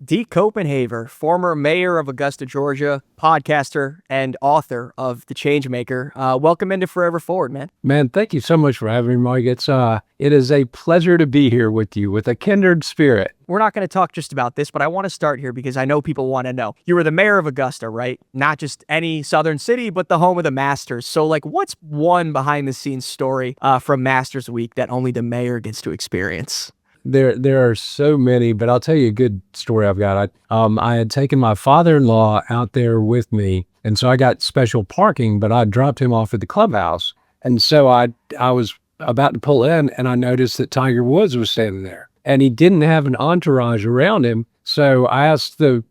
Deke Copenhaver, former mayor of Augusta, Georgia, podcaster, and author of The Changemaker. Welcome into Forever Forward, man. Man, thank you so much for having me, Mike. It is a pleasure to be here with you with a kindred spirit. We're not going to talk just about this, but I want to start here because I know people want to know. You were the mayor of Augusta, right? Not just any southern city, but the home of the Masters. So, what's one behind-the-scenes story from Masters Week that only the mayor gets to experience? There are so many, but I'll tell you a good story I've got. I had taken my father-in-law out there with me, and so I got special parking, but I dropped him off at the clubhouse. And so I was about to pull in, and I noticed that Tiger Woods was standing there, and he didn't have an entourage around him. So I asked the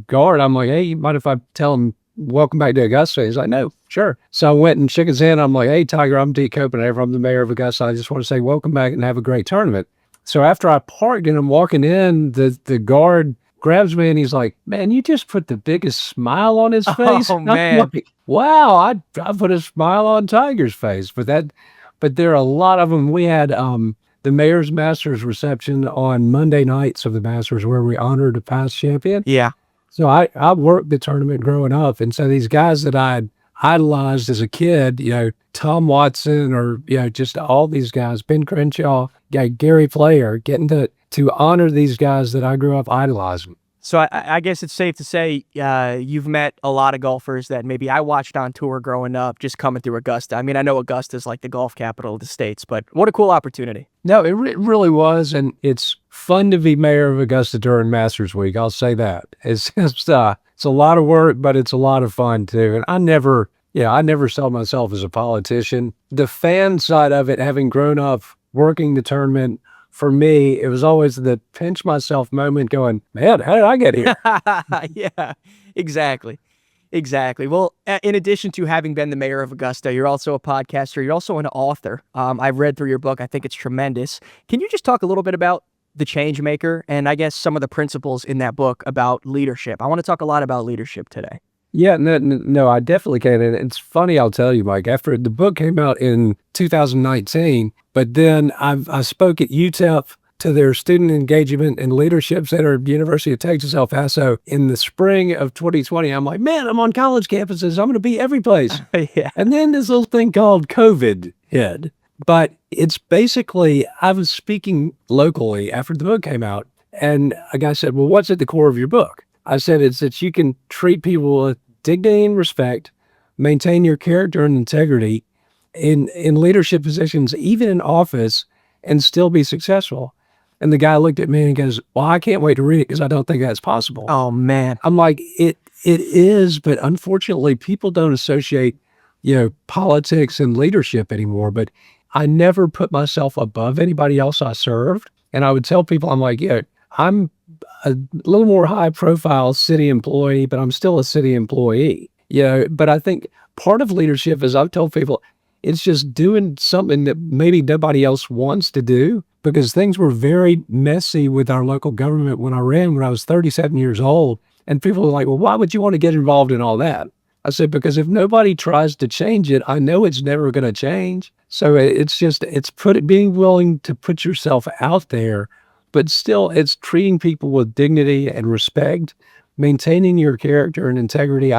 guard, I'm like, hey, you mind if I tell him, welcome back to Augusta? He's like, no, sure. So I went and shook his hand. I'm like, hey, Tiger, I'm Deke Copenhaver. I'm the mayor of Augusta. I just want to say welcome back and have a great tournament. So after I parked and I'm walking in, the guard grabs me and he's like, man, you just put the biggest smile on his face. Oh, man. I'm like, wow, I put a smile on Tiger's face. But there are a lot of them. We had the Mayor's Masters reception on Monday nights of the Masters where we honored a past champion. Yeah. So I worked the tournament growing up. And so these guys that I'd idolized as a kid, Tom Watson or, just all these guys, Ben Crenshaw, Gary Player, getting to honor these guys that I grew up idolizing. So I guess it's safe to say you've met a lot of golfers that maybe I watched on tour growing up, just coming through Augusta. I mean, I know Augusta's like the golf capital of the states, but what a cool opportunity. No, it really was, and it's fun to be mayor of Augusta during Masters Week. I'll say that. It's just, it's a lot of work, but it's a lot of fun too. And I never saw myself as a politician. The fan side of it, having grown up working the tournament, for me, it was always the pinch myself moment going, man, how did I get here? Yeah, exactly. Exactly. Well, in addition to having been the mayor of Augusta, you're also a podcaster. You're also an author. I've read through your book. I think it's tremendous. Can you just talk a little bit about The Changemaker and I guess some of the principles in that book about leadership? I want to talk a lot about leadership today. Yeah, no, I definitely can. And it's funny, I'll tell you, Mike, after the book came out in 2019, but then I spoke at UTEP to their Student Engagement and Leadership Center at University of Texas, El Paso in the spring of 2020. I'm like, man, I'm on college campuses. I'm going to be every place. Yeah. And then this little thing called COVID hit. But it's basically, I was speaking locally after the book came out, and a guy said, well, what's at the core of your book? I said, it's that you can treat people with dignity and respect, maintain your character and integrity in leadership positions, even in office, and still be successful. And the guy looked at me and goes, well, I can't wait to read it because I don't think that's possible. Oh, man. I'm like, it is, but unfortunately, people don't associate, politics and leadership anymore. But I never put myself above anybody else I served. And I would tell people, I'm like, I'm a little more high profile city employee, but I'm still a city employee. But I think part of leadership, as I've told people, it's just doing something that maybe nobody else wants to do, because things were very messy with our local government when I ran when I was 37 years old. And people were like, well, why would you want to get involved in all that? I said, because if nobody tries to change it, I know it's never going to change. So it's being willing to put yourself out there, but still it's treating people with dignity and respect, maintaining your character and integrity.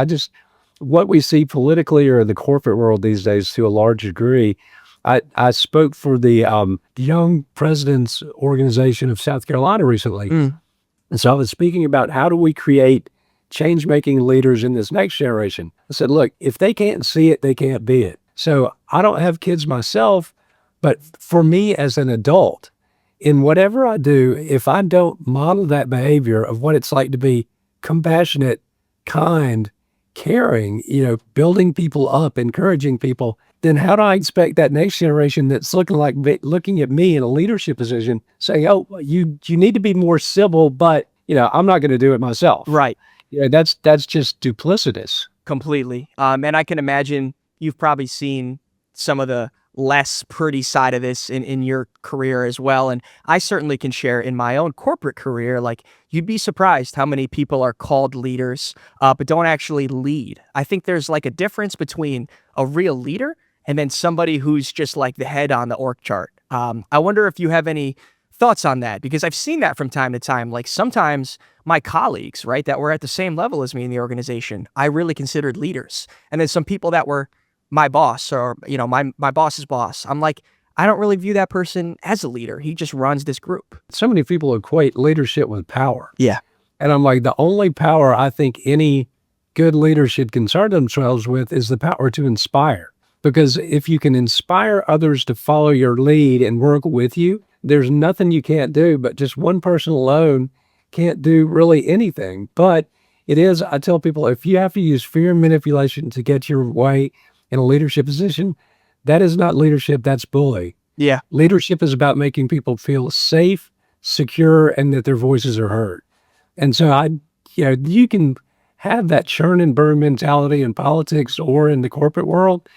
What we see politically or in the corporate world these days to a large degree, I spoke for the Young Presidents Organization of South Carolina recently. And so I was speaking about how do we create change-making leaders in this next generation. I said, look, if they can't see it, they can't be it. So I don't have kids myself, but for me as an adult, in whatever I do, if I don't model that behavior of what it's like to be compassionate, kind, caring, building people up, encouraging people, then how do I expect that next generation that's looking at me in a leadership position saying, oh, you need to be more civil, but, I'm not going to do it myself. Right. That's just duplicitous. Completely. And I can imagine you've probably seen some of the less pretty side of this in your career as well. And I certainly can share in my own corporate career, you'd be surprised how many people are called leaders, but don't actually lead. I think there's a difference between a real leader and then somebody who's just the head on the org chart. I wonder if you have any thoughts on that? Because I've seen that from time to time. Like sometimes my colleagues, right, that were at the same level as me in the organization, I really considered leaders. And then some people that were my boss or, my boss's boss, I'm like, I don't really view that person as a leader. He just runs this group. So many people equate leadership with power. Yeah. And I'm like, the only power I think any good leader should concern themselves with is the power to inspire. Because if you can inspire others to follow your lead and work with you, there's nothing you can't do. But just one person alone can't do really anything. But it is, I tell people, if you have to use fear and manipulation to get your way in a leadership position, that is not leadership, that's bully. Yeah. Leadership is about making people feel safe, secure, and that their voices are heard. And so you can have that churn and burn mentality in politics or in the corporate world,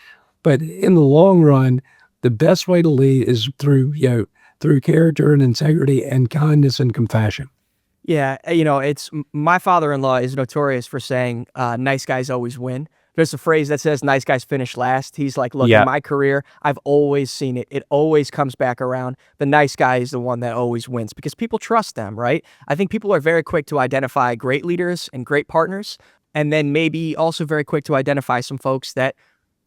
but in the long run, the best way to lead is through character and integrity and kindness and compassion. Yeah, it's my father-in-law is notorious for saying, "Nice guys always win." There's a phrase that says, "Nice guys finish last." He's like, "Look, in Yeah. my career, I've always seen it. It always comes back around. The nice guy is the one that always wins because people trust them, right?" I think people are very quick to identify great leaders and great partners, and then maybe also very quick to identify some folks that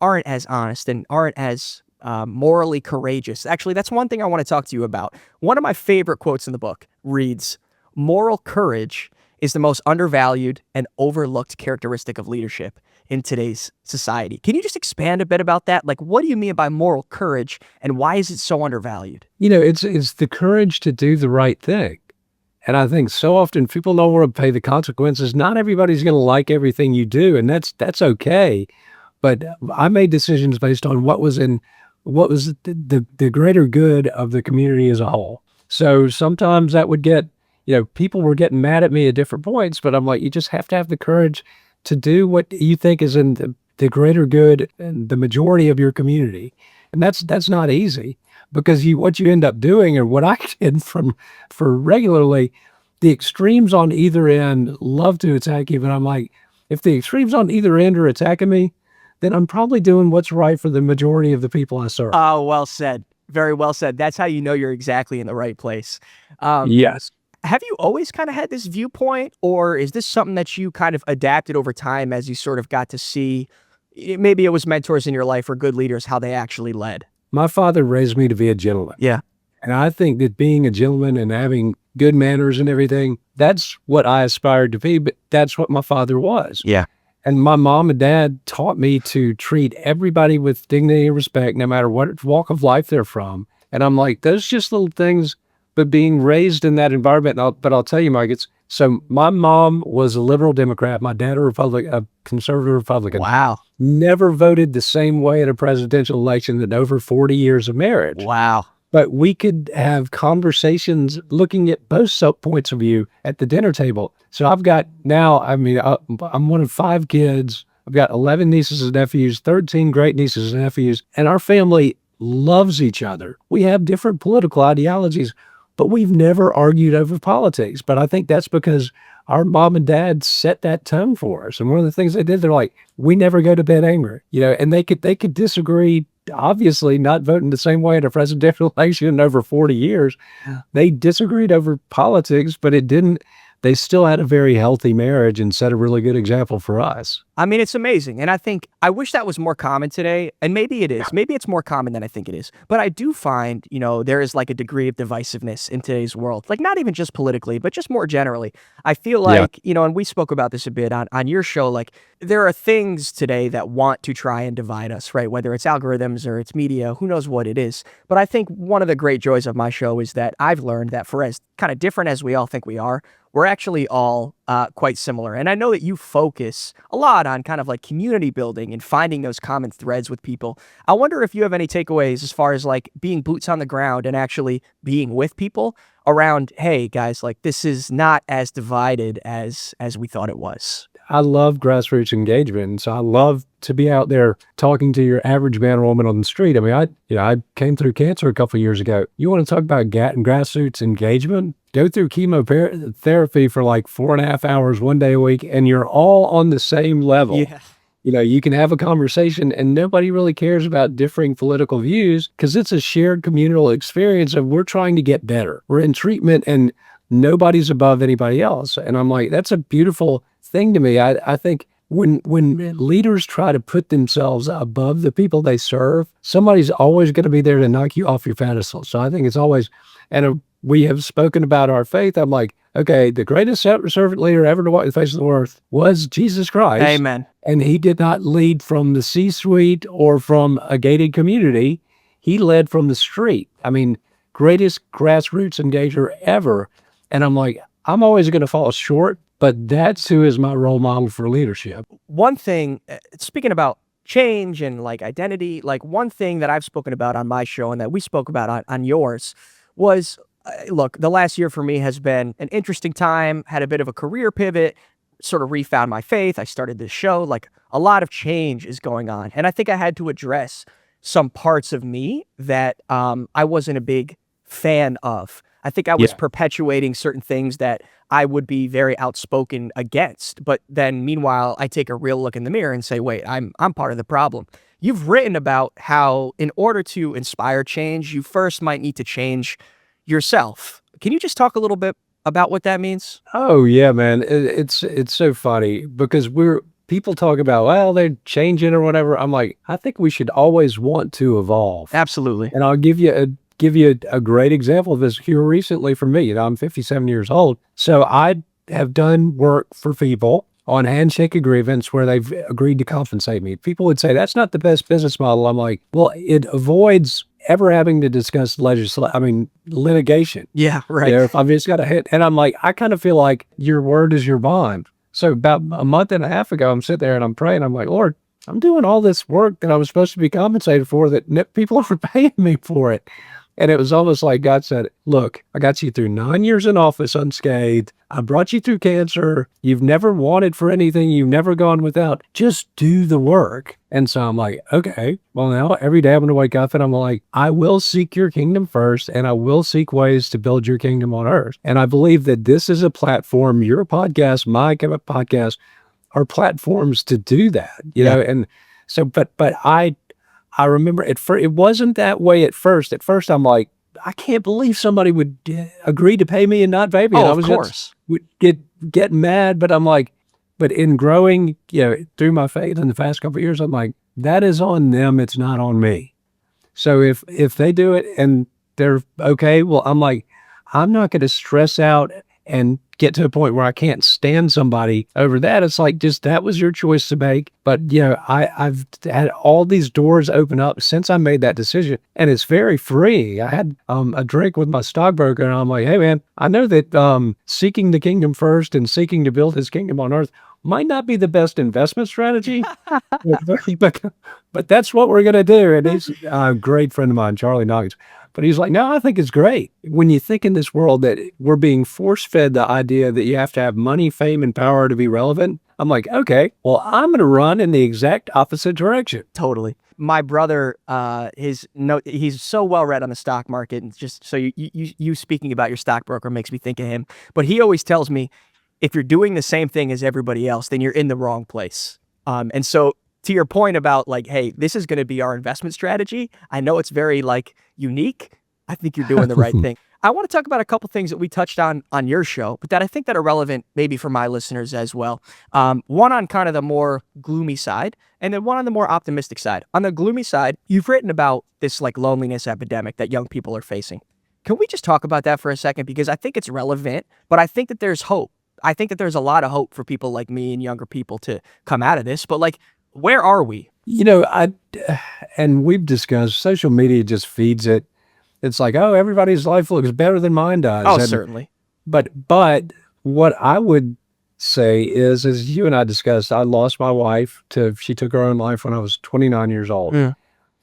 aren't as honest and aren't as morally courageous. Actually, that's one thing I want to talk to you about. One of my favorite quotes in the book reads, "Moral courage is the most undervalued and overlooked characteristic of leadership in today's society." Can you just expand a bit about that? Like, what do you mean by moral courage and why is it so undervalued? It's the courage to do the right thing. And I think so often people don't want to pay the consequences. Not everybody's going to like everything you do, and that's okay. But I made decisions based on what was the greater good of the community as a whole. So sometimes that would get, people were getting mad at me at different points, but I'm like, you just have to have the courage to do what you think is in the greater good and the majority of your community. And that's not easy because what you end up doing, or what I did for regularly, the extremes on either end love to attack you. But I'm like, if the extremes on either end are attacking me, then I'm probably doing what's right for the majority of the people I serve. Oh, well said. Very well said. That's how you know you're exactly in the right place. Um, Yes. have you always kind of had this viewpoint, or is this something that you kind of adapted over time as you sort of got to see, maybe it was mentors in your life or good leaders, how they actually led? My father raised me to be a gentleman. Yeah. And I think that being a gentleman and having good manners and everything, that's what I aspired to be, but that's what my father was. Yeah. And my mom and dad taught me to treat everybody with dignity and respect, no matter what walk of life they're from. And I'm like, those just little things, but being raised in that environment. But I'll tell you, Mike, so my mom was a liberal Democrat, my dad a conservative Republican. Wow. Never voted the same way in a presidential election in over 40 years of marriage. Wow. But we could have conversations looking at both points of view at the dinner table. So I've got now, I'm one of 5 kids. I've got 11 nieces and nephews, 13 great nieces and nephews, and our family loves each other. We have different political ideologies, but we've never argued over politics. But I think that's because our mom and dad set that tone for us. And one of the things they did, they're like, we never go to bed angry, and they could disagree. Obviously not voting the same way in a presidential election in over 40 years. They disagreed over politics, but they still had a very healthy marriage and set a really good example for us. I mean, it's amazing. And I wish that was more common today. And maybe it is. Maybe it's more common than I think it is. But I do find, there is like a degree of divisiveness in today's world. Like not even just politically, but just more generally. I feel like, and we spoke about this a bit on your show, like there are things today that want to try and divide us, right? Whether it's algorithms or it's media, who knows what it is. But I think one of the great joys of my show is that I've learned that for as kind of different as we all think we are, we're actually all quite similar. And I know that you focus a lot on kind of like community building and finding those common threads with people. I wonder if you have any takeaways as far as like being boots on the ground and actually being with people around, hey guys, like this is not as divided as we thought it was. I love grassroots engagement. So I love to be out there talking to your average man or woman on the street. I mean, I came through cancer a couple of years ago. You want to talk about grassroots engagement? Go through chemotherapy for like 4.5 hours, one day a week, and you're all on the same level. Yeah. You can have a conversation and nobody really cares about differing political views because it's a shared communal experience of we're trying to get better. We're in treatment and nobody's above anybody else. And I'm like, that's a beautiful thing to me. I think when leaders try to put themselves above the people they serve, somebody's always going to be there to knock you off your pedestal. So I think it's always, we have spoken about our faith. I'm like, okay, the greatest servant leader ever to walk the face of the earth was Jesus Christ. Amen. And he did not lead from the C-suite or from a gated community. He led from the street. I mean, greatest grassroots engager ever. And I'm like, I'm always going to fall short, but that's who is my role model for leadership. One thing, speaking about change and like identity, like one thing that I've spoken about on my show and that we spoke about on yours was, look, the last year for me has been an interesting time, had a bit of a career pivot, sort of refound my faith. I started this show, like a lot of change is going on. And I think I had to address some parts of me that I wasn't a big fan of. I think I was Yeah. perpetuating certain things that I would be very outspoken against. But then meanwhile, I take a real look in the mirror and say, wait, I'm part of the problem. You've written about how in order to inspire change, you first might need to change yourself. Can you just talk a little bit about what that means? Oh yeah, man. It's so funny because people talk about, well, they're changing or whatever. I'm like, I think we should always want to evolve. Absolutely. And I'll give you a great example of this here recently for me. I'm 57 years old. So I have done work for people on handshake agreements where they've agreed to compensate me. People would say that's not the best business model. I'm like, well, it avoids ever having to discuss litigation. Yeah, right. If I've just got a hit, and I'm like, I kind of feel like your word is your bond. So about a month and a half ago, I'm sitting there and I'm praying. I'm like, Lord, I'm doing all this work that I was supposed to be compensated for that people are paying me for it. And it was almost like God said, look, I got you through 9 years in office unscathed. I brought you through cancer. You've never wanted for anything. You've never gone without. Just do the work. And so I'm like, okay, well, now every day I'm going to wake up and I'm like, I will seek your kingdom first and I will seek ways to build your kingdom on earth. And I believe that this is a platform, your podcast, my podcast, are platforms to do that, And so, but I remember it wasn't that way at first. At first, I'm like, I can't believe somebody would agree to pay me and not pay me. And Oh, I of was course. would get mad, but I'm like, but in growing, through my faith in the past couple of years, I'm like, that is on them. It's not on me. So if they do it and they're okay, well, I'm like, I'm not going to stress out and get to a point where I can't stand somebody over that. It's like, just that was your choice to make. But I've had all these doors open up since I made that decision, and it's very free. I had a drink with my stockbroker, and I'm like, hey man, I know that seeking the kingdom first and seeking to build His kingdom on earth might not be the best investment strategy, but that's what we're gonna do. And he's a great friend of mine, Charlie Noggins. But he's like, no, I think it's great. When you think in this world that we're being force-fed the idea that you have to have money, fame, and power to be relevant, I'm like, okay, well, I'm going to run in the exact opposite direction. Totally. My brother, he's so well read on the stock market, and just so you speaking about your stockbroker makes me think of him. But he always tells me, if you're doing the same thing as everybody else, then you're in the wrong place. And so to your point about like, hey, this is going to be our investment strategy. I know it's very like unique. I think you're doing the right thing. I want to talk about a couple things that we touched on your show, but that I think that are relevant maybe for my listeners as well. One on kind of the more gloomy side, and then one on the more optimistic side. On the gloomy side, you've written about this like loneliness epidemic that young people are facing. Can we just talk about that for a second? Because I think it's relevant, but I think that there's hope. I think that there's a lot of hope for people like me and younger people to come out of this, but like, where are we? And we've discussed social media just feeds it. It's like, oh, everybody's life looks better than mine does. Oh, certainly. But what I would say is, as you and I discussed, I lost my wife she took her own life when I was 29 years old. Yeah.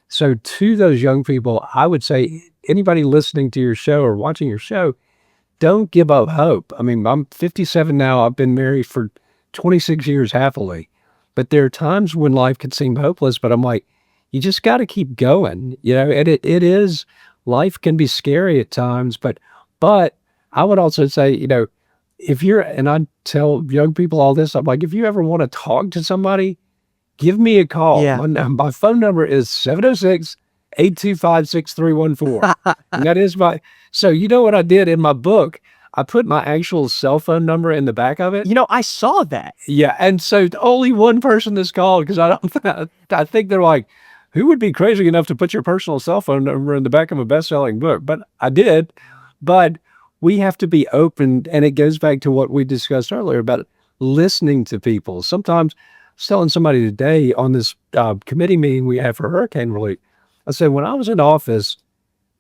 So to those young people, I would say anybody listening to your show or watching your show, don't give up hope. I mean, I'm 57 now. I've been married for 26 years happily. But there are times when life can seem hopeless, but I'm like, you just got to keep going, and it is, life can be scary at times, but I would also say, and I tell young people all this, I'm like, if you ever want to talk to somebody, give me a call. Yeah. My phone number is 706-825-6314. And that is my, so you know what I did in my book? I put my actual cell phone number in the back of it. I saw that. Yeah, and so only one person has called because I don't. I think they're like, who would be crazy enough to put your personal cell phone number in the back of a best-selling book? But I did. But we have to be open, and it goes back to what we discussed earlier about listening to people. Sometimes, I was telling somebody today on this committee meeting we had for hurricane relief, I said when I was in office,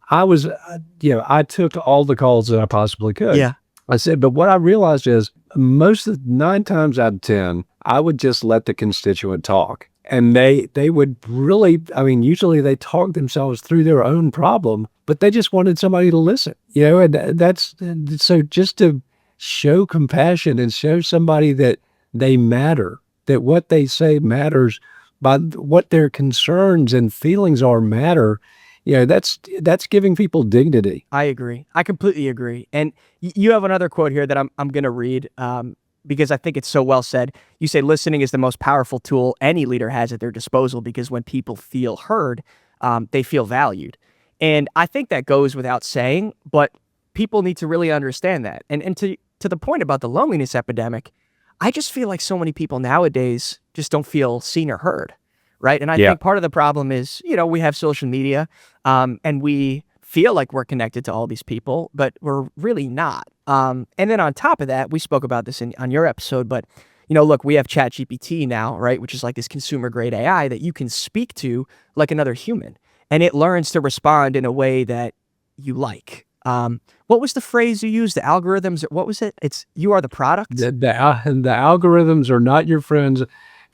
I was, I took all the calls that I possibly could. Yeah. I said, but what I realized is most of 9 times out of 10, I would just let the constituent talk. And they would really, I mean, usually they talk themselves through their own problem, but they just wanted somebody to listen, and that's, so just to show compassion and show somebody that they matter, that what they say matters, by what their concerns and feelings are matter, that's giving people dignity. I agree. I completely agree. And you have another quote here that I'm going to read because I think it's so well said. You say listening is the most powerful tool any leader has at their disposal because when people feel heard, they feel valued. And I think that goes without saying, but people need to really understand that. And to the point about the loneliness epidemic, I just feel like so many people nowadays just don't feel seen or heard. Right. And I Yeah. think part of the problem is, we have social media and we feel like we're connected to all these people, but we're really not. And then on top of that, we spoke about this on your episode, but, look, we have ChatGPT now, right, which is like this consumer grade AI that you can speak to like another human, and it learns to respond in a way that you like. What was the phrase you used? The algorithms? What was it? It's you are the product. The algorithms are not your friends,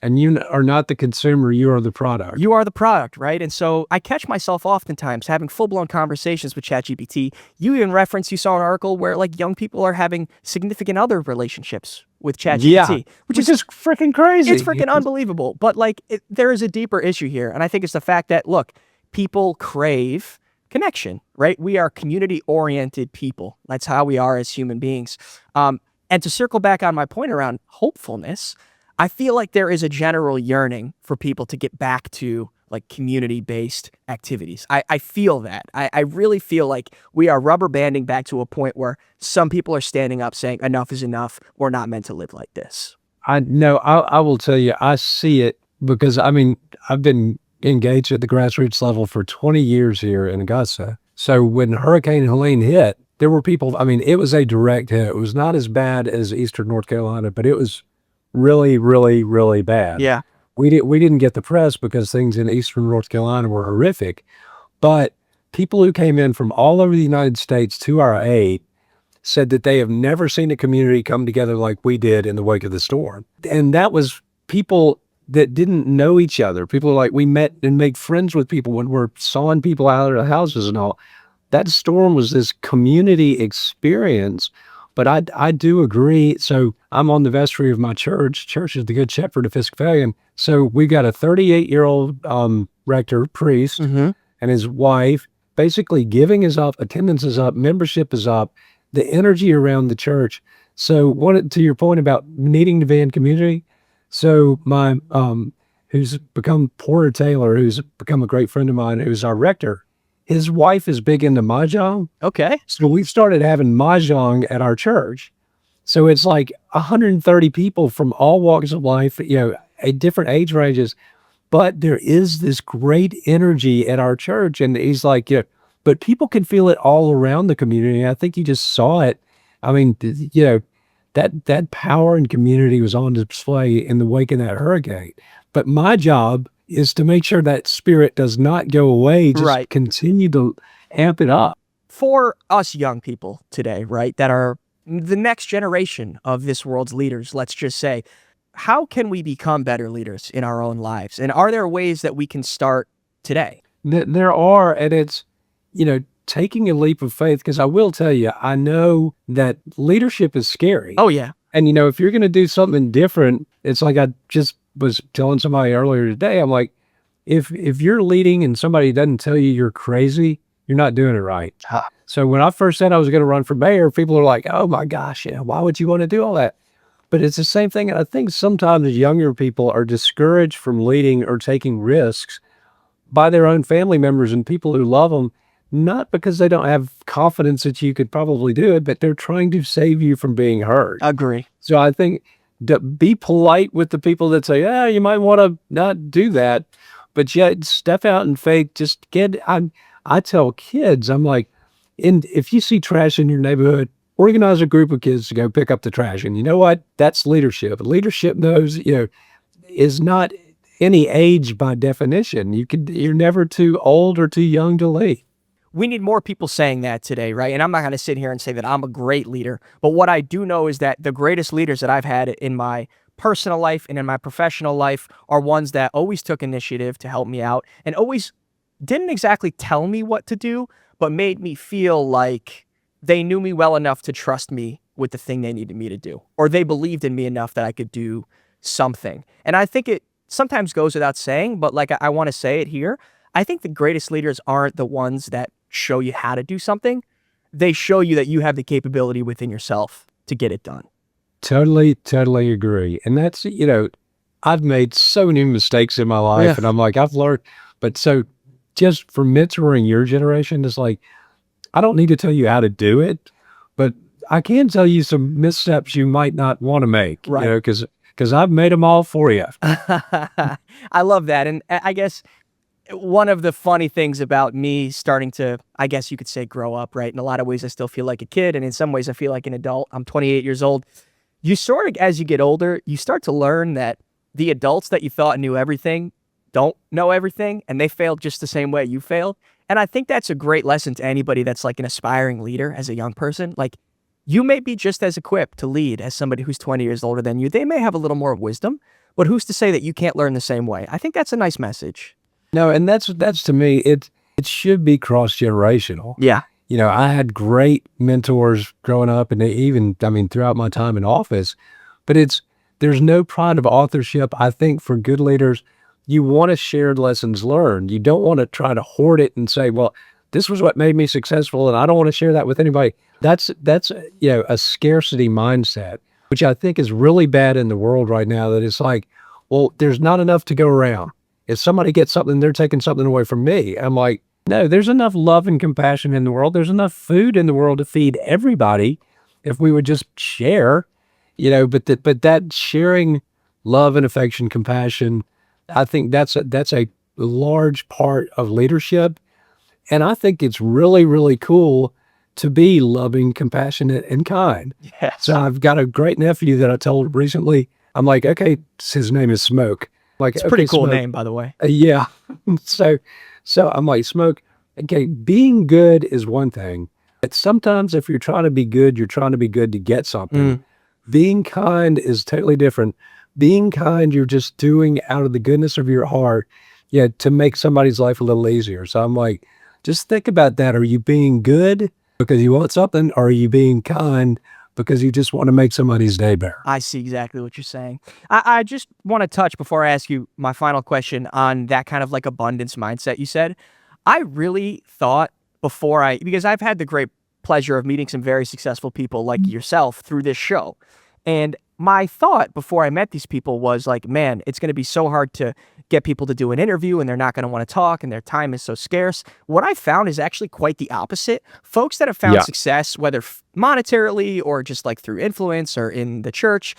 and you are not the consumer. You are the product. You are the product, right? And so I catch myself oftentimes having full-blown conversations with ChatGPT. You even referenced, you saw an article where like young people are having significant other relationships with ChatGPT, Yeah, which which is is freaking crazy. it's freaking unbelievable. But like there is a deeper issue here. And I think it's the fact that, look, people crave connection, right? We are community-oriented people. That's how we are as human beings. And to circle back on my point around hopefulness, I feel like there is a general yearning for people to get back to like community-based activities. I feel that. I really feel like we are rubber banding back to a point where some people are standing up saying enough is enough. We're not meant to live like this. I know. I will tell you, I see it because I mean, I've been engaged at the grassroots level for 20 years here in Augusta. So when Hurricane Helene hit, there were people, I mean, it was a direct hit. It was not as bad as Eastern North Carolina, but it was really, really, really bad. Yeah. We didn't get the press because things in Eastern North Carolina were horrific, but people who came in from all over the United States to our aid said that they have never seen a community come together like we did in the wake of the storm. And that was people that didn't know each other. People like we met and made friends with people when we're sawing people out of their houses and all. That storm was this community experience. But I do agree. So I'm on the vestry of my church. Church is the Good Shepherd Episcopalian. So we got a 38-year-old rector, priest, and his wife. Basically, giving is up, attendance is up, membership is up, the energy around the church. So to your point about needing to be in community. So my who's become Porter Taylor, who's become a great friend of mine, who's our rector. His wife is big into mahjong. Okay. So we've started having mahjong at our church. So it's like 130 people from all walks of life, at different age ranges. But there is this great energy at our church. And he's like, but people can feel it all around the community. I think you just saw it. I mean, that power and community was on display in the wake of that hurricane. But my job is to make sure that spirit does not go away, just continue to amp it up. For us young people today, right, that are the next generation of this world's leaders, let's just say, how can we become better leaders in our own lives? And are there ways that we can start today? There are, and it's, taking a leap of faith, because I will tell you, I know that leadership is scary. Oh, yeah. And, if you're going to do something different, it's like I just was telling somebody earlier today, I'm like, if you're leading and somebody doesn't tell you you're crazy, you're not doing it right. So when I first said I was going to run for mayor, people are like, oh my gosh, why would you want to do all that? But it's the same thing. And I think sometimes younger people are discouraged from leading or taking risks by their own family members and people who love them, not because they don't have confidence that you could probably do it, but they're trying to save you from being hurt. Agree. So I think be polite with the people that say, "Yeah, you might want to not do that," but yet step out in faith. Just get. I tell kids, I'm like, if you see trash in your neighborhood, organize a group of kids to go pick up the trash. And you know what? That's leadership. Leadership knows, is not any age by definition. You're never too old or too young to lead. We need more people saying that today, right? And I'm not going to sit here and say that I'm a great leader, but what I do know is that the greatest leaders that I've had in my personal life and in my professional life are ones that always took initiative to help me out and always didn't exactly tell me what to do, but made me feel like they knew me well enough to trust me with the thing they needed me to do, or they believed in me enough that I could do something. And I think it sometimes goes without saying, but like I want to say it here. I think the greatest leaders aren't the ones that show you how to do something. They show you that you have the capability within yourself to get it done. Totally, totally agree. And that's, I've made so many mistakes in my life, Yeah. and I'm like, I've learned, but so just for mentoring your generation, it's like, I don't need to tell you how to do it, but I can tell you some missteps you might not want to make, Right. because I've made them all for you. I love that. And I guess one of the funny things about me starting to, I guess you could say, grow up, right? In a lot of ways, I still feel like a kid. And in some ways, I feel like an adult. I'm 28 years old. You sort of, as you get older, you start to learn that the adults that you thought knew everything don't know everything, and they failed just the same way you failed. And I think that's a great lesson to anybody that's like an aspiring leader as a young person. Like, you may be just as equipped to lead as somebody who's 20 years older than you. They may have a little more wisdom, but who's to say that you can't learn the same way? I think that's a nice message. No, and that's to me, it should be cross-generational. Yeah. I had great mentors growing up and even, I mean, throughout my time in office, but there's no pride of authorship. I think for good leaders, you want to share lessons learned. You don't want to try to hoard it and say, well, this was what made me successful, and I don't want to share that with anybody. That's a scarcity mindset, which I think is really bad in the world right now, that it's like, well, there's not enough to go around. If somebody gets something, they're taking something away from me. I'm like, no, there's enough love and compassion in the world. There's enough food in the world to feed everybody if we would just share, but that sharing love and affection, compassion, I think that's a large part of leadership. And I think it's really, really cool to be loving, compassionate, and kind. Yes. So I've got a great nephew that I told recently. I'm like, okay, his name is Smoke. Like, It's a pretty okay, cool Smoke. name, by the way. Yeah. So I'm like, Smoke, okay, being good is one thing. But sometimes if you're trying to be good, you're trying to be good to get something. Being kind is totally different. Being kind, you're just doing out of the goodness of your heart, to make somebody's life a little easier. So I'm like, just think about that. Are you being good because you want something, or are you being kind because you just want to make somebody's day better? I see exactly what you're saying. I just want to touch before I ask you my final question on that kind of like abundance mindset you said. I really thought because I've had the great pleasure of meeting some very successful people like yourself through this show. And my thought before I met these people was like, man, it's going to be so hard to get people to do an interview and they're not going to want to talk and their time is so scarce. What I found is actually quite the opposite. Folks that have found Yeah. success, whether monetarily or just like through influence or in the church,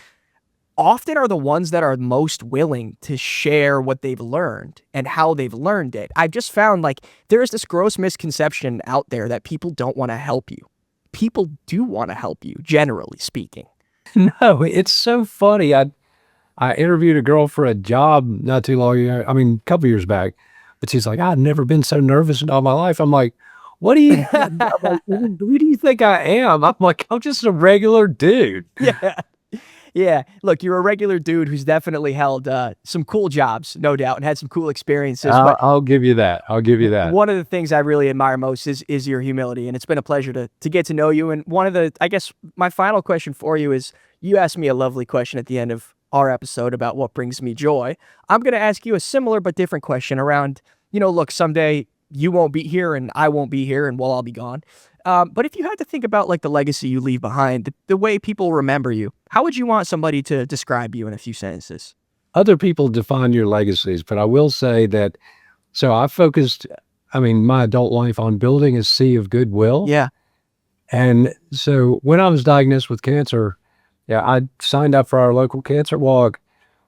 often are the ones that are most willing to share what they've learned and how they've learned it. I've just found like there is this gross misconception out there that people don't want to help you. People do want to help you, generally speaking. No, it's so funny. I interviewed a girl for a job not too long ago. I mean, a couple years back, but she's like, I've never been so nervous in all my life. I'm like, what do you, I'm like, who do you think I am? I'm like, I'm just a regular dude. Yeah. Yeah. Look, you're a regular dude who's definitely held some cool jobs, no doubt, and had some cool experiences. But I'll give you that. I'll give you that. one of the things I really admire most is your humility, and it's been a pleasure to get to know you. And one of the, I guess, my final question for you is, you asked me a lovely question at the end of our episode about what brings me joy. I'm going to ask you a similar but different question around, look, someday you won't be here and I won't be here and we'll all be gone. But if you had to think about like the legacy you leave behind, the way people remember you, How would you want somebody to describe you in a few sentences? Other people define your legacies, but I will say that I focused, my adult life on building a sea of goodwill. Yeah. And so when I was diagnosed with cancer, yeah, I signed up for our local cancer walk.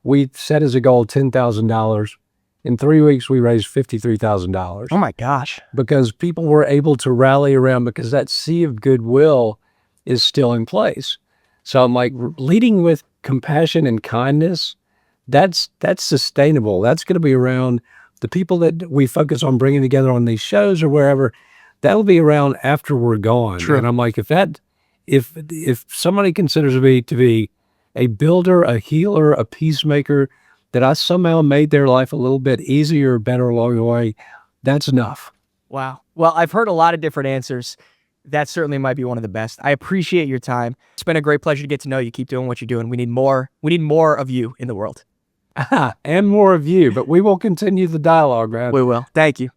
We set as a goal $10,000. In 3 weeks, we raised $53,000 Oh my gosh. because people were able to rally around because that sea of goodwill is still in place. So I'm like, leading with compassion and kindness, that's sustainable. That's going to be around. The people that we focus on bringing together on these shows or wherever, that'll be around after we're gone. True. And I'm like, if somebody considers me to be a builder, a healer, a peacemaker, that I somehow made their life a little bit easier or better along the way, that's enough. Wow. Well, I've heard a lot of different answers. That certainly might be one of the best. I appreciate your time. It's been a great pleasure to get to know you. Keep doing what you're doing. We need more. We need more of you in the world. And more of you, but we will continue the dialogue, man. We will. Thank you.